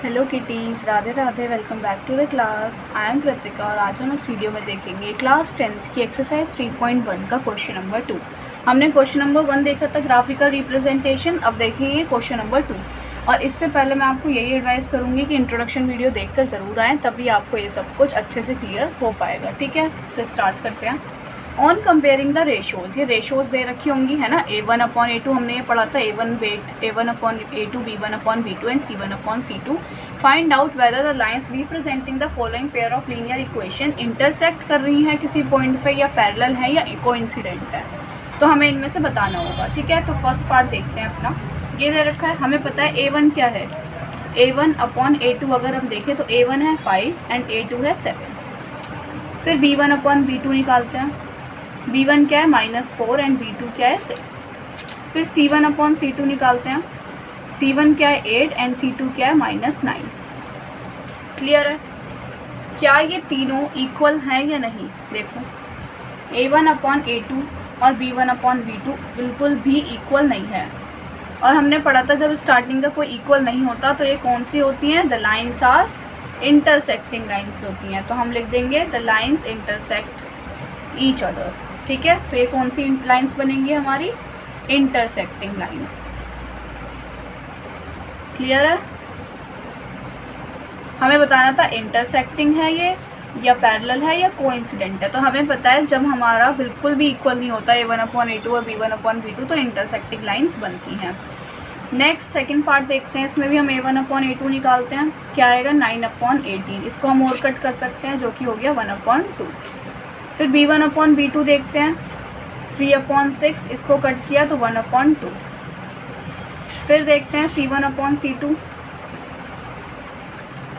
Hello kitties, Radhe Radhe. Welcome back to the class. I am Kritika और आज हम इस वीडियो में देखेंगे क्लास 10th की एक्सरसाइज 3.1 का क्वेश्चन नंबर 2। हमने क्वेश्चन नंबर 1 देखा था ग्राफिकल रिप्रेजेंटेशन, अब देखेंगे क्वेश्चन नंबर 2। और इससे पहले मैं आपको यही एडवाइस करूँगी कि इंट्रोडक्शन वीडियो देखकर ज़रूर आएँ, तभी आपको ये सब कुछ अच्छे से क्लियर हो पाएगा। ठीक है, तो स्टार्ट करते हैं। ऑन कंपेयरिंग द रेशोज़, ये रेशोज़ दे रखी होंगी है ना। A1/A2 हमने ये पढ़ा था, A1/A2, B1/B2 and C1/C2। Find out whether the lines representing the following pair of linear equation intersect कर रही हैं किसी पॉइंट पे, या पैरेलल है या कोइंसिडेंट है। तो हमें इनमें से बताना होगा। ठीक है, तो फर्स्ट पार्ट देखते हैं अपना। ये दे रखा है, हमें पता है A1 क्या है। A1/A2 अगर हम देखें तो A1 है 5 एंड A2 है 7। फिर B1/B2 निकालते हैं। B1 क्या है -4 एंड B2 क्या है 6। फिर C1/C2 निकालते हैं। C1 क्या है 8 एंड C2 क्या है -9। क्लियर है? क्या ये तीनों इक्वल हैं या नहीं? देखो, A1/A2 और B1/B2 बिल्कुल भी इक्वल नहीं है। और हमने पढ़ा था जब स्टार्टिंग का कोई इक्वल नहीं होता तो ये कौन सी होती हैं? The lines are intersecting lines होती हैं। तो हम लिख देंगे the lines intersect each other. ठीक है, तो ये कौन सी लाइंस बनेंगी? हमारी इंटरसेक्टिंग लाइंस। क्लियर है? हमें बताना था इंटरसेक्टिंग है ये, या पैरेलल है, या कोइंसिडेंट है। तो हमें पता है जब हमारा बिल्कुल भी इक्वल नहीं होता A1/A2 और B1/B2 तो इंटरसेक्टिंग लाइंस बनती हैं। नेक्स्ट सेकंड पार्ट देखते हैं। इसमें भी हम A1/A2 निकालते हैं। क्या आएगा? 9/18। इसको हम और कट कर सकते हैं, जो कि हो गया 1/2। फिर B1/B2 देखते हैं। 3/6, इसको कट किया तो 1/2। फिर देखते हैं C1/C2,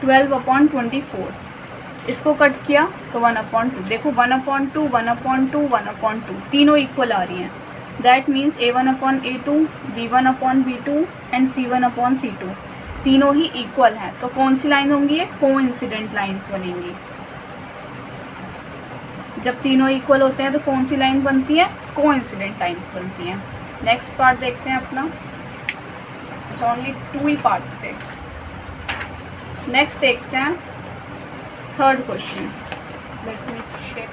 12/24, इसको कट किया तो 1/2। देखो 1/2, 1/2, 1/2 तीनों इक्वल आ रही हैं। That means A1/A2, B1/B2 and C1/C2 तीनों ही इक्वल हैं। तो कौन सी लाइन होंगी? ये कोइंसिडेंट लाइन्स बनेंगी। जब तीनों इक्वल होते हैं तो कौन सी लाइन बनती है? कोइंसिडेंट लाइंस बनती हैं। नेक्स्ट पार्ट देखते हैं अपना। ओनली 2 ही पार्ट्स थे। नेक्स्ट देखते हैं third question. Let me check.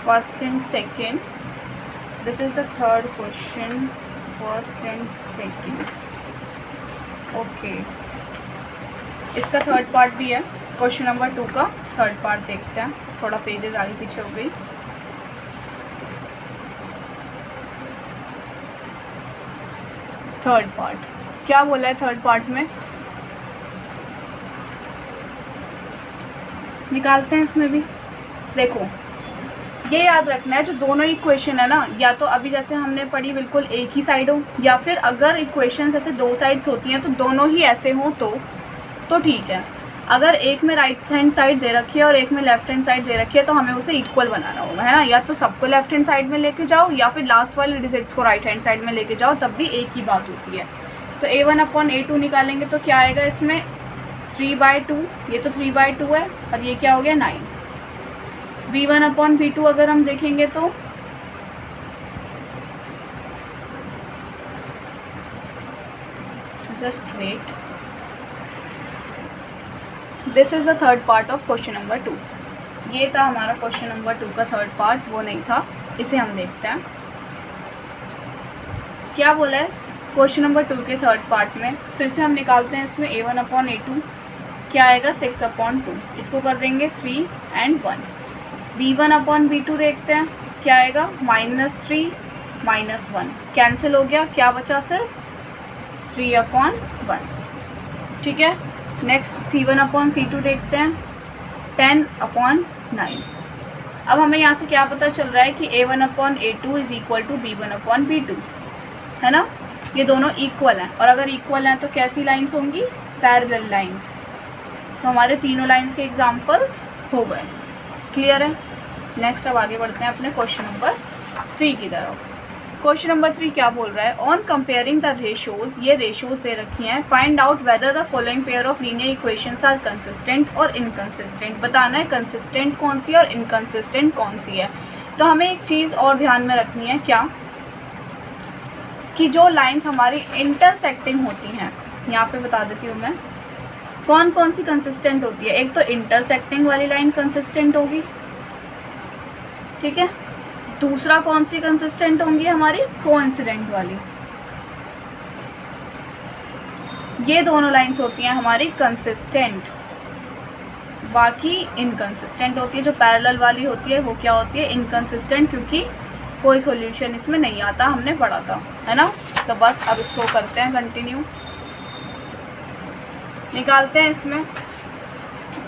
First and second. This is the third question. First and second. Okay. इसका थर्ड पार्ट भी है। क्वेश्चन नंबर 2 का थर्ड पार्ट देखते हैं। थोड़ा पेजेस आगे पीछे हो गई। थर्ड पार्ट क्या बोला है? थर्ड पार्ट में निकालते हैं। इसमें भी देखो, ये याद रखना है जो दोनों इक्वेशन है ना, या तो अभी जैसे हमने पढ़ी बिल्कुल एक ही साइड हो, या फिर अगर इक्वेशन ऐसे 2 साइड्स होती हैं तो दोनों ही ऐसे हों तो ठीक है। अगर एक में राइट हैंड साइड दे रखी है और एक में लेफ्ट हैंड साइड दे रखी है तो हमें उसे इक्वल बनाना होगा, है ना। या तो सबको लेफ्ट हैंड साइड में लेके जाओ, या फिर लास्ट वाले डिजिट्स को राइट हैंड साइड में लेके जाओ, तब भी एक ही बात होती है। तो A1/A2 निकालेंगे तो क्या आएगा इसमें? 3/2। ये तो 3/2 है, और ये क्या हो गया? 9। B1/B2 अगर हम देखेंगे तो just wait, this is the third part of question number 2। ये था हमारा क्वेश्चन नंबर 2 का थर्ड पार्ट, वो नहीं था। इसे हम देखते हैं क्या बोला है क्वेश्चन नंबर 2 के थर्ड पार्ट में। फिर से हम निकालते हैं इसमें A1/A2। क्या आएगा? 6/2। इसको कर देंगे 3 and 1। B1/B2 देखते हैं। क्या आएगा? -3 -1 कैंसिल हो गया। क्या बचा? सिर्फ 3/1। ठीक है। नेक्स्ट C1/C2 देखते हैं। 10/9। अब हमें यहाँ से क्या पता चल रहा है कि A1/A2 is equal to B1/B2, है ना। ये दोनों इक्वल हैं, और अगर इक्वल हैं तो कैसी लाइंस होंगी? Parallel lines. तो हमारे तीनों लाइंस के एग्जाम्पल्स हो गए। क्लियर है? नेक्स्ट अब आगे बढ़ते हैं अपने क्वेश्चन नंबर 3 की तरफ। क्वेश्चन नंबर 3 क्या बोल रहा है, ऑन कंपेयरिंग द रेशियोज, ये रेशियोज दे रखी हैं, find out whether the following pair of linear equations are consistent और इनकंसिस्टेंट। बताना है कंसिस्टेंट कौन सी है और इनकंसिस्टेंट कौन सी है। तो हमें एक चीज़ और ध्यान में रखनी है, क्या कि जो लाइंस हमारी इंटरसेक्टिंग होती हैं, यहाँ पे बता देती हूँ मैं कौन कौन सी कंसिस्टेंट होती है। एक तो इंटरसेक्टिंग वाली लाइन कंसिस्टेंट होगी, ठीक है। दूसरा कौन सी कंसिस्टेंट होंगी, हमारी कोइंसिडेंट वाली। ये दोनों लाइंस होती हैं हमारी कंसिस्टेंट, बाकी इनकंसिस्टेंट होती है। जो पैरेलल वाली होती है वो क्या होती है, इनकंसिस्टेंट, क्योंकि कोई सॉल्यूशन इसमें नहीं आता, हमने पढ़ा था, है ना। तो बस अब इसको करते हैं कंटिन्यू, निकालते हैं इसमें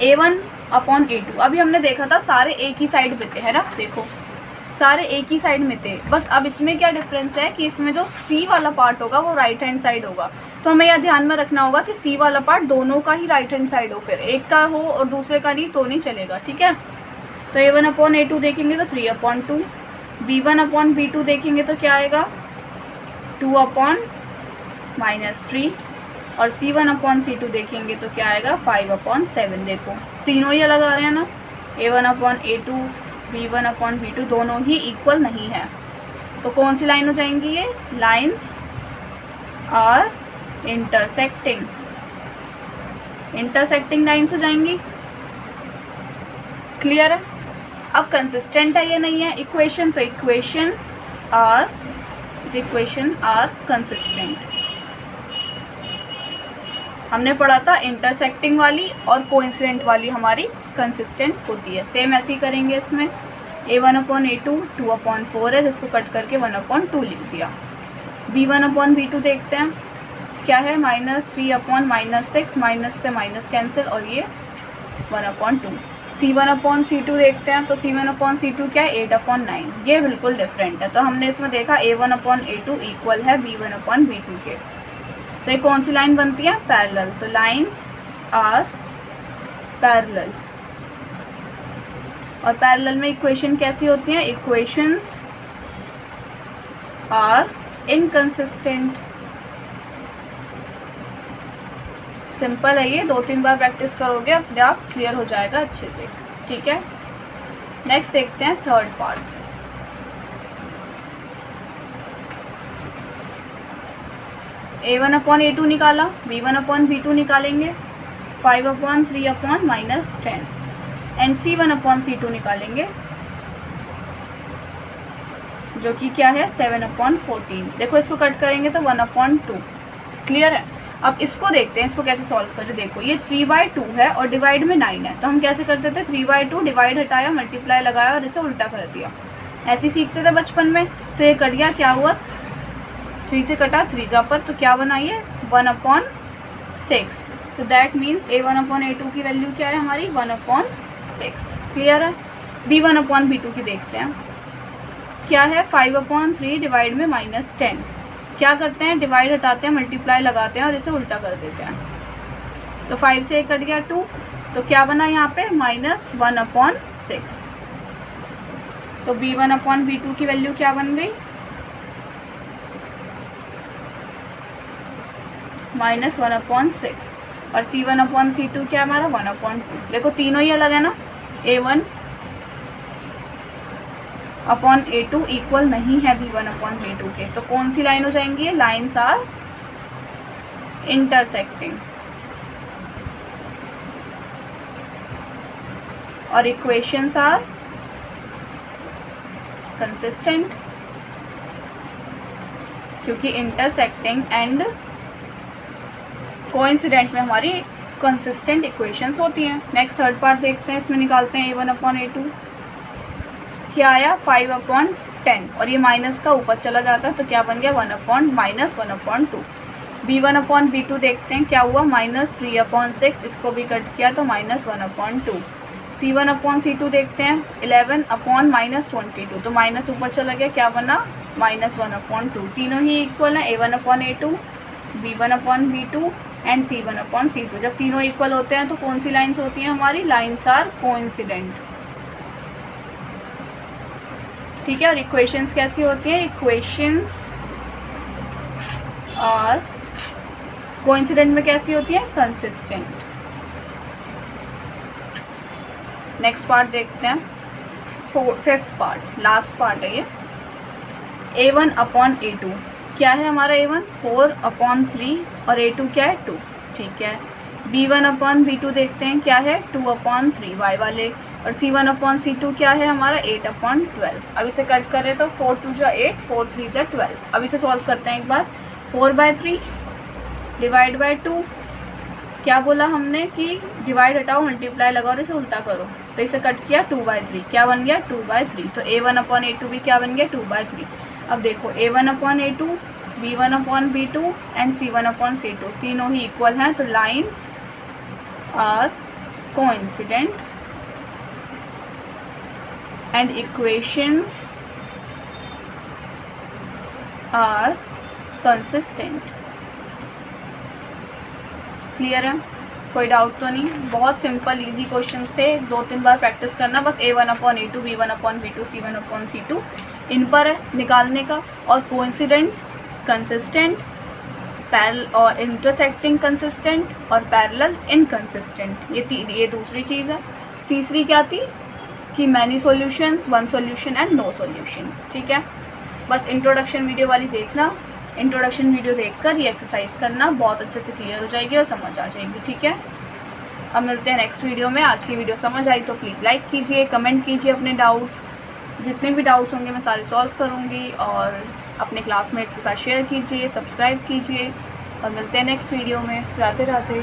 a1/a2। अभी हमने देखा था सारे एक ही साइड पे थे, है ना, देखो सारे एक ही साइड में थे। बस अब इसमें क्या डिफरेंस है कि इसमें जो C वाला पार्ट होगा वो राइट हैंड साइड होगा। तो हमें यह ध्यान में रखना होगा कि C वाला पार्ट दोनों का ही राइट हैंड साइड हो, फिर एक का हो और दूसरे का नहीं तो नहीं चलेगा, ठीक है। तो a1/a2 देखेंगे तो 3/2, b1/b2 देखेंगे तो क्या आएगा 2/-3, और c1/c2 देखेंगे तो क्या आएगा 5/7। देखो तीनों ही अलग आ रहे हैं ना, a1/a2 b1/b2 दोनों ही इक्वल नहीं है। तो कौन सी लाइन हो जाएंगी, ये lines are intersecting, intersecting lines हो जाएंगी। क्लियर है। अब कंसिस्टेंट है या नहीं है इक्वेशन, तो इक्वेशन आर कंसिस्टेंट। हमने पढ़ा था इंटरसेक्टिंग वाली और कोइंसिडेंट वाली हमारी कंसिस्टेंट होती है। सेम ऐसे ही करेंगे इसमें, a1/a2 2/4 है, जिसको कट करके 1/2 लिख दिया। b1/b2 देखते हैं क्या है, -3/-6, माइनस से माइनस कैंसिल और ये 1/2। c1/c2 देखते हैं तो c1/c2 क्या है 8/9, ये बिल्कुल डिफरेंट है। तो हमने इसमें देखा a1/a2 इक्वल है b1/b2 के। तो ये कौन सी लाइन बनती है, पैरेलल। तो लाइंस आर पैरेलल, और पैरेलल में इक्वेशन कैसी होती हैं, इक्वेशंस आर इनकंसिस्टेंट। सिंपल है ये, 2-3 बार प्रैक्टिस करोगे अपने आप क्लियर हो जाएगा अच्छे से, ठीक है। नेक्स्ट देखते हैं थर्ड पार्ट। a1/a2 निकाला, b1/b2 निकालेंगे 5/3/-10 एंड c1/c2 निकालेंगे जो कि क्या है 7/14। देखो इसको कट करेंगे तो 1/2। क्लियर है। अब इसको देखते हैं इसको कैसे सॉल्व करें। देखो ये 3/2 है और डिवाइड में 9 है, तो हम कैसे करते थे 3/2 डिवाइड हटाया, मल्टीप्लाई लगाया और इसे उल्टा कर दिया, ऐसे ही सीखते थे बचपन में। तो ये कट गया, क्या हुआ 3 से कटा 3 पर, तो क्या बना ये 1/6। तो दैट मीन्स a1/a2 की वैल्यू क्या है हमारी 1/6। क्लियर है। b1/b2 की देखते हैं क्या है 5/3 डिवाइड में -10। क्या करते हैं डिवाइड हटाते हैं, मल्टीप्लाई लगाते हैं और इसे उल्टा कर देते हैं। तो 5 से 1 कट गया 2, तो क्या बना यहाँ पे -1/6। तो b1/b2 की वैल्यू क्या बन गई -1/6, और c1/c2 क्या हमारा 1/2। देखो तीनों ही अलग है ना, a1/a2 इक्वल नहीं है b1/b2 के। तो कौन सी लाइन हो जाएंगी, लाइन्स आर इंटरसेक्टिंग, और इक्वेशंस आर कंसिस्टेंट, क्योंकि इंटरसेक्टिंग एंड कोइंसिडेंट में हमारी कंसिस्टेंट इक्वेशंस होती हैं। नेक्स्ट थर्ड पार्ट देखते हैं, इसमें निकालते हैं a1/a2 क्या आया 5/10, और ये माइनस का ऊपर चला जाता है तो क्या बन गया 1/-1/2। b1/b2 देखते हैं क्या हुआ -3/6, इसको भी कट किया तो -1/2। c1/c2 देखते हैं 11/-22, तो माइनस ऊपर चला गया, क्या बना -1/2। तीनों ही इक्वल है, a1/a2 b1/b2 एंड c1/c2। जब तीनों इक्वल होते हैं तो कौन सी लाइन्स होती हैं हमारी, लाइन्स आर कोइंसिडेंट। ठीक है। और इक्वेशंस कैसी होती हैं, इक्वेशंस और कोइंसिडेंट में कैसी होती है, कंसिस्टेंट। नेक्स्ट पार्ट देखते हैं, फिफ्थ पार्ट, लास्ट पार्ट है ये। A1 अपॉन A2 क्या है हमारा, A1 4/3 और A2 क्या है 2, ठीक है। B1 अपॉन B2 देखते हैं क्या है 2/3 y वाले, और C1 अपॉन C2 क्या है हमारा 8/12। अब इसे कट करें तो 4 2 जा 8, 4 3 जा 12। अब इसे सॉल्व करते हैं एक बार। 4/3 डिवाइड बाई 2, क्या बोला हमने कि डिवाइड हटाओ मल्टीप्लाई लगाओ और इसे उल्टा करो, तो इसे कट किया 2/3, क्या बन गया 2/3। तो A1 अपॉन A2 भी क्या बन गया 2/3। अब देखो A1 upon A2, B1 upon B2 and C1 upon C2 तीनों ही इक्वल हैं, तो lines are coincident and equations are consistent. Clear है, कोई डाउट तो नहीं। बहुत सिंपल इजी क्वेश्चंस थे, 2-3 बार प्रैक्टिस करना बस। A1 upon A2, B1 upon B2, C1 upon C2 इन पर है निकालने का। और कोइंसिडेंट, कंसिस्टेंट, पैरेलल और इंटरसेक्टिंग कंसिस्टेंट और पैरेलल इनकंसिस्टेंट, ये दूसरी चीज़ है। तीसरी क्या थी कि many solutions, one solution and no solutions, ठीक है। बस इंट्रोडक्शन वीडियो वाली देखना, इंट्रोडक्शन वीडियो देखकर ये एक्सरसाइज करना, बहुत अच्छे से क्लियर हो जाएगी और समझ आ जाएगी, ठीक है। अब मिलते हैं नेक्स्ट वीडियो में। आज की वीडियो समझ आई तो प्लीज़ लाइक कीजिए, कमेंट कीजिए अपने डाउट्स, जितने भी डाउट्स होंगे मैं सारे सॉल्व करूँगी, और अपने क्लासमेट्स के साथ शेयर कीजिए, सब्सक्राइब कीजिए, और मिलते हैं नेक्स्ट वीडियो में। राधे राधे।